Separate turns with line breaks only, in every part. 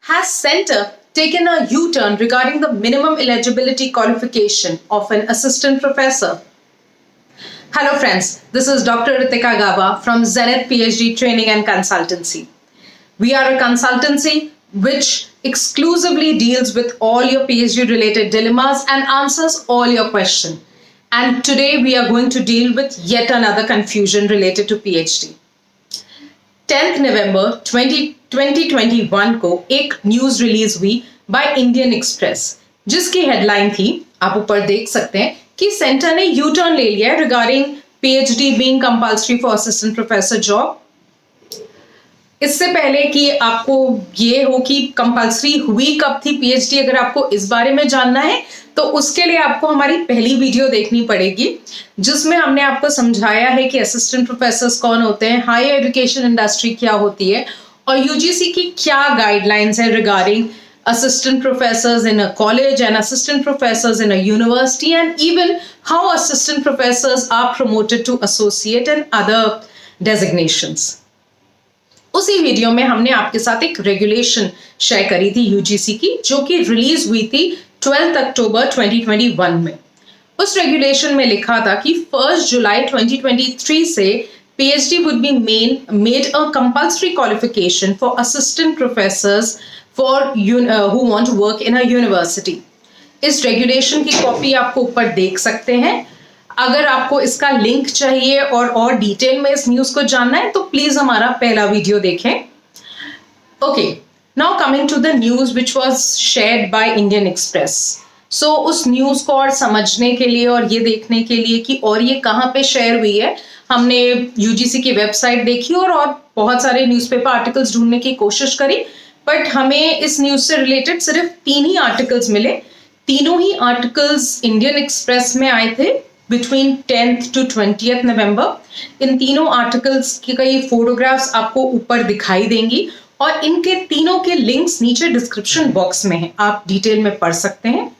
Has Centre taken a U-turn regarding the minimum eligibility qualification of an assistant professor? Hello friends, this is Dr. Ritika Gaba from Zenith PhD Training and Consultancy. We are a consultancy which exclusively deals with all your PhD related dilemmas and answers all your questions. And today we are going to deal with yet another confusion related to PhD. 10th November 2021 को एक news release हुई bye Indian express जिसकी headline थी, आप ऊपर देख सकते हैं, कि सेंटर ने यू टर्न ले लिया है regarding PhD being compulsory for assistant professor job. इससे पहले कि आपको ये हो कि कंपल्सरी हुई कब थी पीएचडी, अगर आपको इस बारे में जानना है तो उसके लिए आपको हमारी पहली वीडियो देखनी पड़ेगी जिसमें हमने आपको समझाया है कि असिस्टेंट प्रोफेसर्स कौन होते हैं, हायर एजुकेशन इंडस्ट्री क्या होती है और यूजीसी की क्या गाइडलाइंस है regarding assistant professors in a college and assistant professors in a university, and even how assistant professors are promoted to associate and other designations. उसी वीडियो में हमने आपके साथ एक रेगुलेशन शेयर करी थी यूजीसी की, जो कि रिलीज हुई थी 12 अक्टूबर 2021 में। उस रेगुलेशन में लिखा था कि 1 जुलाई 2023 से PhD would be made a compulsory qualification for assistant professors for who want to work in a university. इस रेगुलेशन की कॉपी आपको ऊपर देख सकते हैं। अगर आपको इसका लिंक चाहिए और डिटेल में इस न्यूज को जानना है तो प्लीज हमारा पहला वीडियो देखें। Okay, now coming to the news which was shared by Indian Express. So उस न्यूज को और समझने के लिए और ये देखने के लिए कि और ये कहाँ पे शेयर हुई है, हमने यूजीसी की वेबसाइट देखी और बहुत सारे न्यूज़पेपर आर्टिकल्स ढूंढने की कोशिश करी, बट हमें इस न्यूज से रिलेटेड सिर्फ 3 ही आर्टिकल्स मिले। तीनों ही आर्टिकल्स इंडियन एक्सप्रेस में आए थे बिटवीन 10th to 20th नवंबर। इन तीनों आर्टिकल्स की कई फोटोग्राफ्स आपको ऊपर दिखाई देंगी और इनके तीनों के लिंक्स नीचे डिस्क्रिप्शन बॉक्स में हैं, आप डिटेल में पढ़ सकते हैं।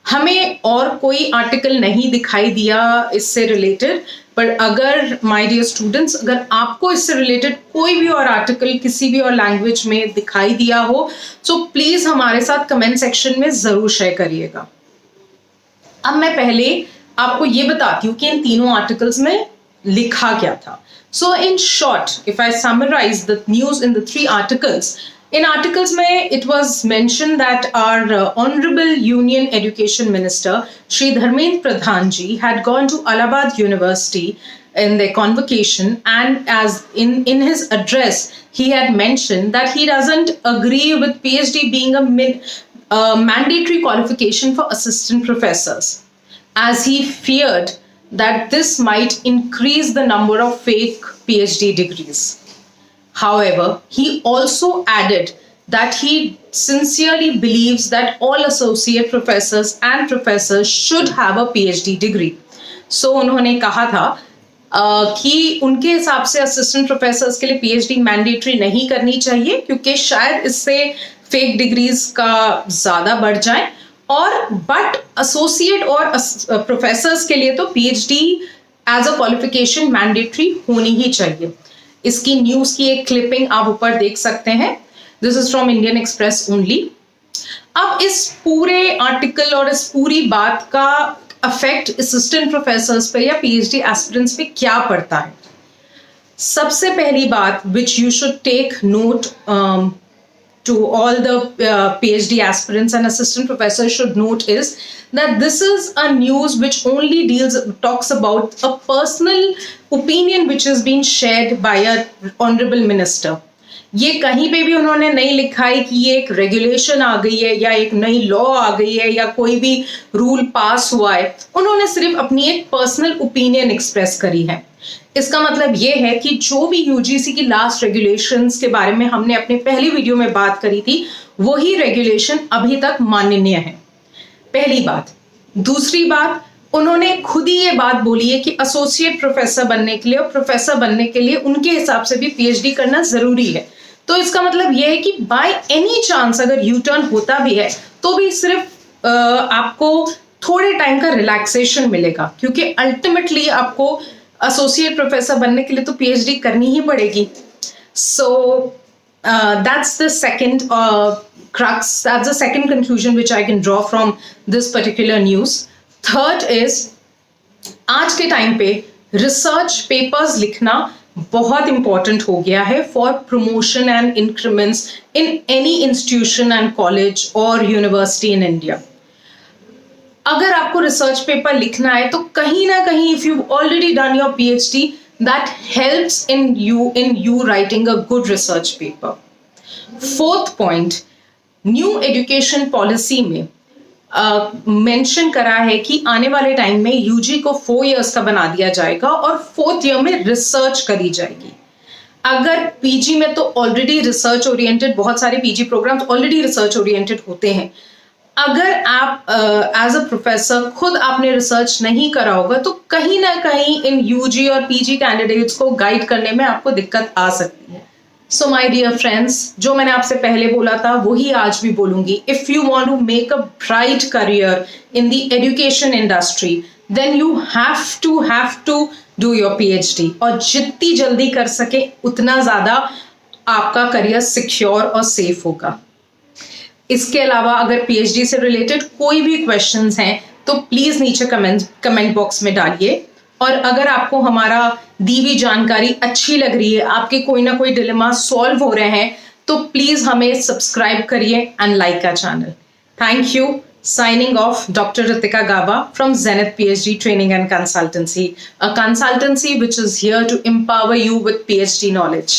हमें और कोई आर्टिकल नहीं दिखाई दिया इससे रिलेटेड, पर अगर माय डियर स्टूडेंट्स, अगर आपको इससे रिलेटेड कोई भी और आर्टिकल किसी भी और लैंग्वेज में दिखाई दिया हो तो प्लीज हमारे साथ कमेंट सेक्शन में जरूर शेयर करिएगा। अब मैं पहले आपको ये बताती हूँ कि इन तीनों आर्टिकल्स में लिखा क्या था। So in short, if I summarise the news in the 3 articles, इन आर्टिकल्स में it was mentioned that our Honorable Union Education Minister Shri Dharmendra Pradhan ji had gone to Allahabad University in their convocation, and as in his address he had mentioned that he doesn't agree with PhD being a mandatory qualification for assistant professors, as he feared that this might increase the number of fake PhD degrees. However, he also added that he sincerely believes that all associate professors and professors should have a PhD degree. So उन्होंने कहा था कि उनके हिसाब से assistant professors के लिए PhD mandatory नहीं करनी चाहिए क्योंकि शायद इससे फेक डिग्रीज का ज़्यादा बढ़ जाए, और बट एसोसिएट और प्रोफेसर्स के लिए तो PhD as a qualification mandatory होनी ही चाहिए। इसकी न्यूज की एक क्लिपिंग आप ऊपर देख सकते हैं। This is from Indian express only. अब इस पूरे आर्टिकल और इस पूरी बात का अफेक्ट असिस्टेंट प्रोफेसर्स पे या पीएचडी एस्पिरेंट्स पे क्या पड़ता है? सबसे पहली बात which you should take note to all the PhD aspirants and assistant professors should note is that this is a news which only talks about a personal opinion which has been shared by a honorable minister. ये कहीं पे भी उन्होंने नहीं लिखा है कि ये एक रेगुलेशन आ गई है या एक नई लॉ आ गई है या कोई भी रूल पास हुआ है। उन्होंने सिर्फ अपनी एक पर्सनल ओपिनियन एक्सप्रेस करी है। इसका मतलब ये है कि जो भी यूजीसी की लास्ट रेगुलेशंस के बारे में हमने अपने पहली वीडियो में बात करी थी, वही रेगुलेशन अभी तक माननीय है। पहली बात। दूसरी बात, उन्होंने खुद ही ये बात बोली है कि एसोसिएट प्रोफेसर बनने के लिए और प्रोफेसर बनने के लिए उनके हिसाब से भी पीएचडी करना जरूरी है। तो इसका मतलब ये है कि बाय एनी चांस अगर यू टर्न होता भी है तो भी सिर्फ आपको थोड़े टाइम का रिलैक्सेशन मिलेगा, क्योंकि अल्टीमेटली आपको एसोसिएट प्रोफेसर बनने के लिए तो पीएचडी करनी ही पड़ेगी। सो that's the second crux, that's the second conclusion which I can draw from this particular news. Third is, आज के टाइम पे रिसर्च पेपर्स लिखना बहुत इंपॉर्टेंट हो गया है for promotion and increments in any institution and college और university in India. अगर आपको रिसर्च पेपर लिखना है तो कहीं ना कहीं if you already done your PhD, that helps in you writing a good research paper. Fourth point, new education policy में मेंशन करा है कि आने वाले टाइम में यूजी को 4 इयर्स का बना दिया जाएगा और 4th ईयर में रिसर्च करी जाएगी. अगर पीजी में तो ऑलरेडी रिसर्च ओरिएंटेड, बहुत सारे PG programmes already research oriented होते हैं. अगर आप एज अ प्रोफेसर खुद आपने रिसर्च नहीं करा होगा तो कहीं ना कहीं इन यूजी और पीजी कैंडिडेट्स को गाइड करने में आपको दिक्कत आ सकती है. सो माई डियर फ्रेंड्स, जो मैंने आपसे पहले बोला था वही आज भी बोलूंगी. If you want to make a bright career in the education industry, then you have to do your PhD. और जितनी जल्दी कर सके उतना ज्यादा आपका करियर सिक्योर और सेफ होगा. इसके अलावा अगर PhD से रिलेटेड कोई भी क्वेश्चंस हैं तो प्लीज नीचे कमेंट बॉक्स में डालिए. और अगर आपको हमारा दी हुई जानकारी अच्छी लग रही है, आपके कोई ना कोई डिलेमा सॉल्व हो रहे हैं, तो प्लीज हमें सब्सक्राइब करिए and like our channel. Thank you. Signing off, Dr. Ritika Gaba from Zenith PhD Training and Consultancy, a consultancy which is here to empower you with PhD knowledge.